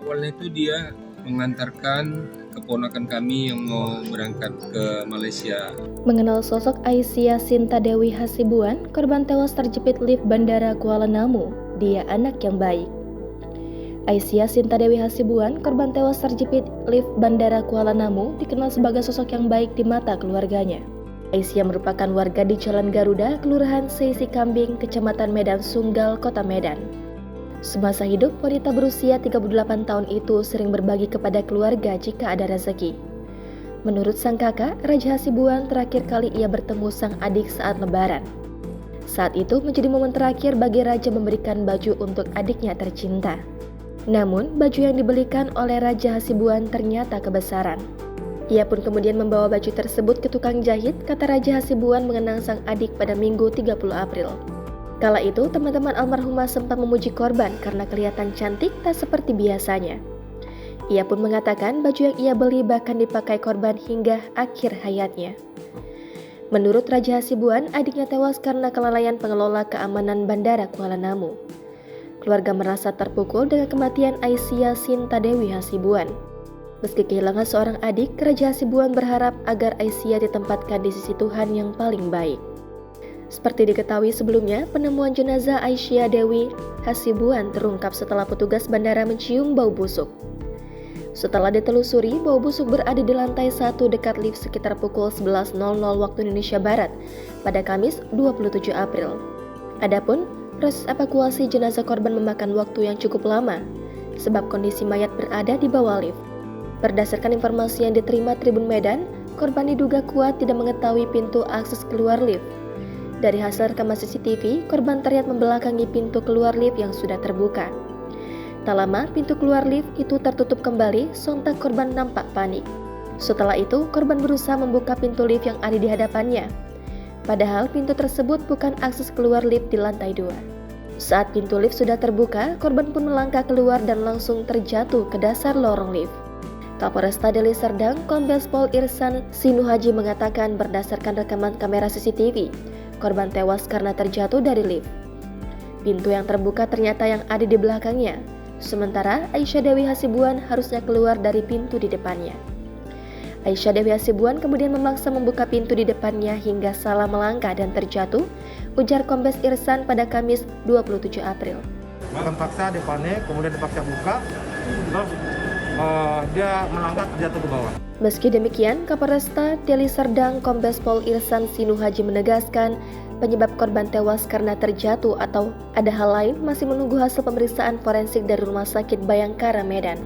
Awalnya itu dia mengantarkan keponakan kami yang mau berangkat ke Malaysia. Mengenal sosok Aisyah Sinta Dewi Hasibuan, korban tewas terjepit lift Bandara Kuala Namu. Dia anak yang baik. Aisyah Sinta Dewi Hasibuan, korban tewas terjepit lift Bandara Kuala Namu, dikenal sebagai sosok yang baik di mata keluarganya. Aisyah merupakan warga di Jalan Garuda, Kelurahan Seisi Kambing, Kecamatan Medan Sunggal, Kota Medan. Semasa hidup, wanita berusia 38 tahun itu sering berbagi kepada keluarga jika ada rezeki. Menurut sang kakak, Raja Hasibuan terakhir kali ia bertemu sang adik saat lebaran. Saat itu menjadi momen terakhir bagi Raja memberikan baju untuk adiknya tercinta. Namun, baju yang dibelikan oleh Raja Hasibuan ternyata kebesaran. Ia pun kemudian membawa baju tersebut ke tukang jahit, kata Raja Hasibuan mengenang sang adik pada Minggu 30 April. Kala itu, teman-teman almarhumah sempat memuji korban karena kelihatan cantik tak seperti biasanya. Ia pun mengatakan baju yang ia beli bahkan dipakai korban hingga akhir hayatnya. Menurut Raja Hasibuan, adiknya tewas karena kelalaian pengelola keamanan Bandara Kuala Namu. Keluarga merasa terpukul dengan kematian Aisyah Sinta Dewi Hasibuan. Meski kehilangan seorang adik, Raja Hasibuan berharap agar Aisyah ditempatkan di sisi Tuhan yang paling baik. Seperti diketahui sebelumnya, penemuan jenazah Aisyah Dewi Hasibuan terungkap setelah petugas bandara mencium bau busuk. Setelah ditelusuri, bau busuk berada di lantai 1 dekat lift sekitar pukul 11.00 waktu Indonesia Barat pada Kamis 27 April. Adapun proses evakuasi jenazah korban memakan waktu yang cukup lama, sebab kondisi mayat berada di bawah lift. Berdasarkan informasi yang diterima Tribun Medan, korban diduga kuat tidak mengetahui pintu akses keluar lift. Dari hasil rekaman CCTV, korban terlihat membelakangi pintu keluar lift yang sudah terbuka. Tak lama, pintu keluar lift itu tertutup kembali, sontak korban nampak panik. Setelah itu, korban berusaha membuka pintu lift yang ada di hadapannya. Padahal pintu tersebut bukan akses keluar lift di lantai 2. Saat pintu lift sudah terbuka, korban pun melangkah keluar dan langsung terjatuh ke dasar lorong lift. Kapolresta Deli Serdang, Kombes Pol Irsan Sinuhaji mengatakan berdasarkan rekaman kamera CCTV, korban tewas karena terjatuh dari lift. Pintu yang terbuka ternyata yang ada di belakangnya, sementara Aisyah Dewi Hasibuan harusnya keluar dari pintu di depannya. Aisyah Dewi Hasibuan kemudian memaksa membuka pintu di depannya hingga salah melangkah dan terjatuh, ujar Kombes Irsan pada Kamis 27 April. Terpaksa depannya, kemudian dipaksa buka, terus dia melangkah jatuh ke bawah. Meski demikian, Kapolresta Deli Serdang Kombes Pol Irsan Sinuhaji menegaskan penyebab korban tewas karena terjatuh atau ada hal lain masih menunggu hasil pemeriksaan forensik dari Rumah Sakit Bayangkara Medan.